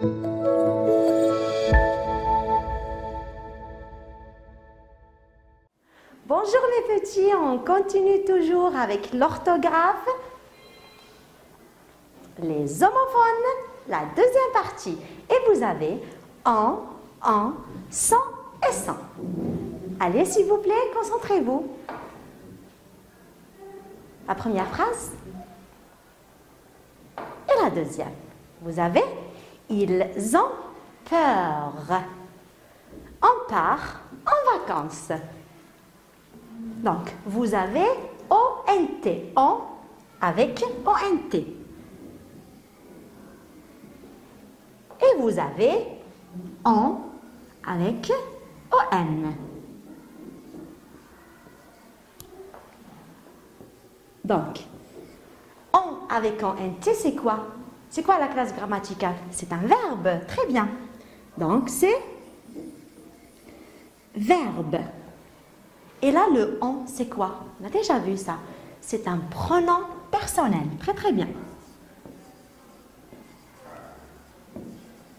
Bonjour mes petits, on continue toujours avec l'orthographe, les homophones, la deuxième partie. Et vous avez en, sans et sans. Allez, s'il vous plaît, concentrez-vous. La première phrase et la deuxième. Vous avez ils ont peur. On part en vacances. Donc, vous avez ONT, on avec ONT. Et vous avez on avec ON. Donc, on avec ONT, c'est quoi? C'est quoi la classe grammaticale? C'est un verbe, très bien. Donc, c'est verbe. Et là, le on, c'est quoi? On a déjà vu ça. C'est un pronom personnel. Très, très bien.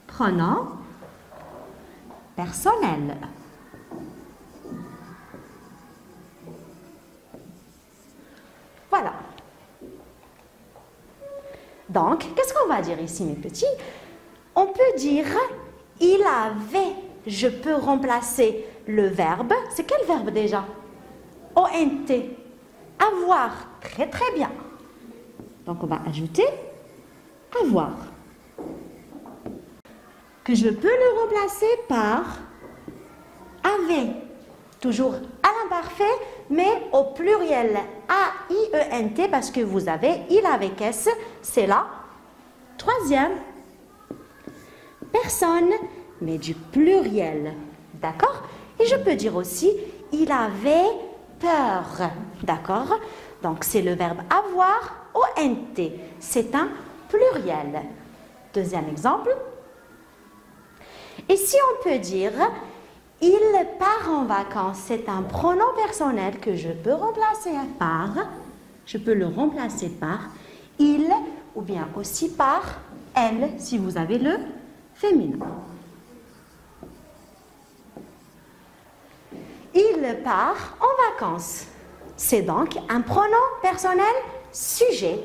Pronom personnel. Voilà. Donc, qu'est-ce qu'on va dire ici, mes petits? On peut dire « il avait ». Je peux remplacer le verbe. C'est quel verbe déjà? ONT. Avoir. Très, très bien. Donc, on va ajouter avoir. Que je peux le remplacer par avait. Toujours à l'imparfait, mais au pluriel. A-I-E-N-T, parce que vous avez il avec S. C'est la troisième personne, mais du pluriel. D'accord? Et je peux dire aussi, il avait peur. D'accord? Donc, c'est le verbe avoir, ONT. C'est un pluriel. Deuxième exemple. Et si on peut dire, il part en vacances, c'est un pronom personnel que je peux remplacer par, je peux le remplacer par il ou bien aussi par elle, si vous avez le féminin. Il part en vacances. C'est donc un pronom personnel sujet.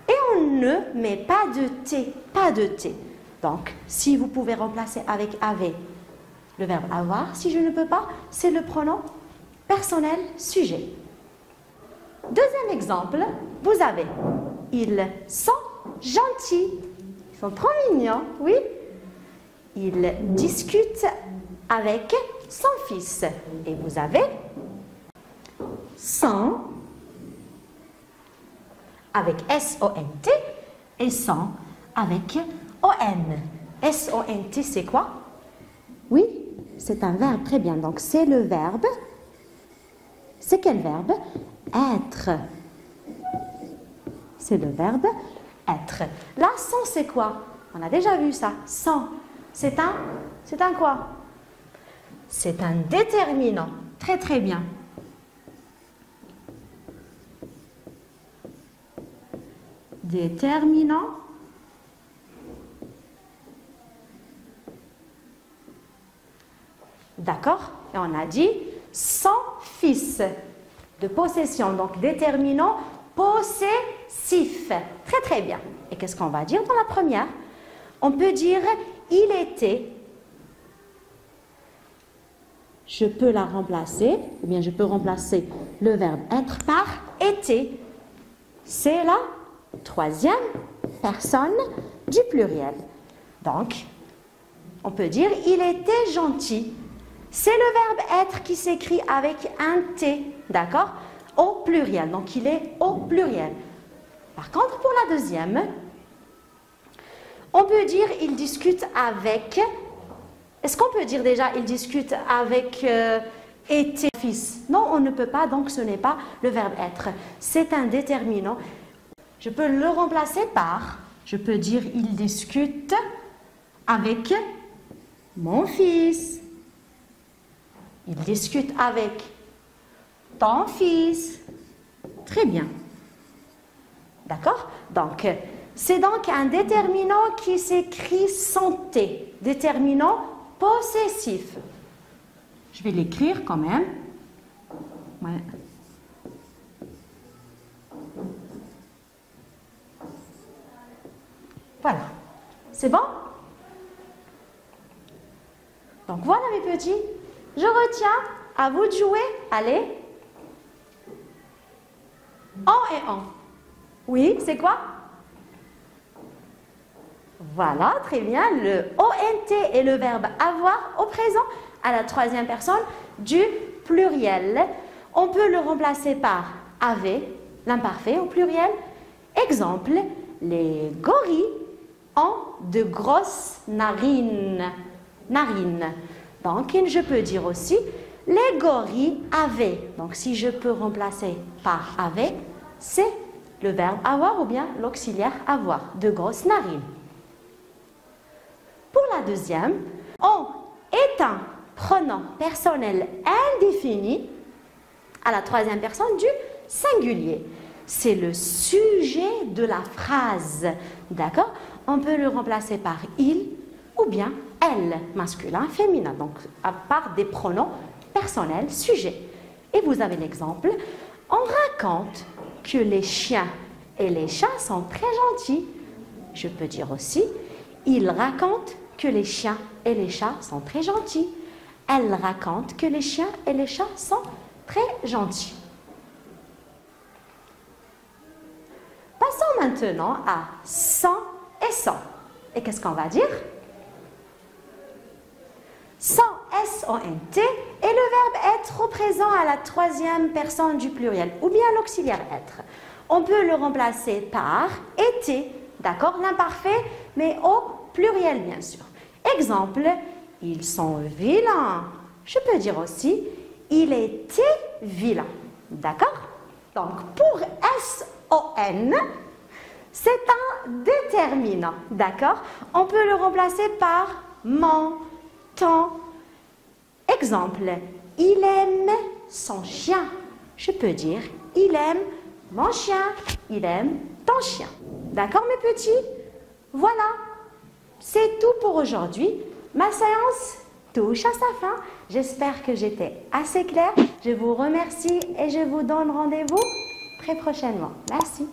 Et on ne met pas de T, pas de T. Donc, si vous pouvez remplacer avec avait le verbe avoir, si je ne peux pas, c'est le pronom personnel sujet. Deuxième exemple, vous avez ils sont gentils. Ils sont trop mignons, oui. Il discute avec son fils. Et vous avez sans avec S-O-N-T et sans avec O-N. S-O-N-T, c'est quoi? Oui, c'est un verbe, très bien. Donc, c'est le verbe. C'est quel verbe? Être. C'est le verbe être. Là, sans, c'est quoi? On a déjà vu ça. Sans. C'est un quoi? C'est un déterminant. Très, très bien. Déterminant. D'accord? Et on a dit son fils de possession. Donc, déterminant possessif. Très, très bien. Et qu'est-ce qu'on va dire dans la première? On peut dire il était. Je peux la remplacer, ou bien je peux remplacer le verbe être par était. C'est la troisième personne du pluriel. Donc, on peut dire il était gentil. C'est le verbe être qui s'écrit avec un T, d'accord? Au pluriel, donc il est au pluriel. Par contre, pour la deuxième, on peut dire il discute avec. Est-ce qu'on peut dire déjà il discute avec était fils? Non, on ne peut pas, donc ce n'est pas le verbe être. C'est un déterminant. Je peux le remplacer par, je peux dire il discute avec mon fils. Il discute avec ton fils. Très bien. D'accord? Donc, C'est donc un déterminant qui s'écrit sans T, déterminant possessif. Je vais l'écrire quand même. Ouais. Voilà. C'est bon? Donc voilà mes petits. Je retiens. À vous de jouer. Allez. En et en. Oui, c'est quoi? Voilà, très bien. Le ONT est le verbe avoir au présent à la troisième personne du pluriel. On peut le remplacer par avait, l'imparfait au pluriel. Exemple, les gorilles ont de grosses narines. Donc, je peux dire aussi, les gorilles avaient. Donc, si je peux remplacer par avait, c'est le verbe avoir ou bien l'auxiliaire avoir, de grosses narines. Pour la deuxième, on est un pronom personnel indéfini à la troisième personne du singulier. C'est le sujet de la phrase. D'accord? On peut le remplacer par il ou bien elle, masculin, féminin. Donc, à part des pronoms personnels, sujets. Et vous avez l'exemple. On raconte que les chiens et les chats sont très gentils. Je peux dire aussi, il raconte que les chiens et les chats sont très gentils. Elle raconte que les chiens et les chats sont très gentils. Passons maintenant à sans et sans. Et qu'est-ce qu'on va dire? Sans, S-O-N-T, et le verbe être au présent à la troisième personne du pluriel, ou bien l'auxiliaire être. On peut le remplacer par était, d'accord, l'imparfait, mais au pluriel bien sûr. Exemple, ils sont vilains. Je peux dire aussi, il était vilain, d'accord? Donc pour S-O-N, c'est un déterminant, d'accord? On peut le remplacer par mon, ton. Exemple, il aime son chien. Je peux dire, il aime mon chien, il aime ton chien. D'accord mes petits? Voilà, c'est tout pour aujourd'hui. Ma séance touche à sa fin. J'espère que j'étais assez claire. Je vous remercie et je vous donne rendez-vous très prochainement. Merci.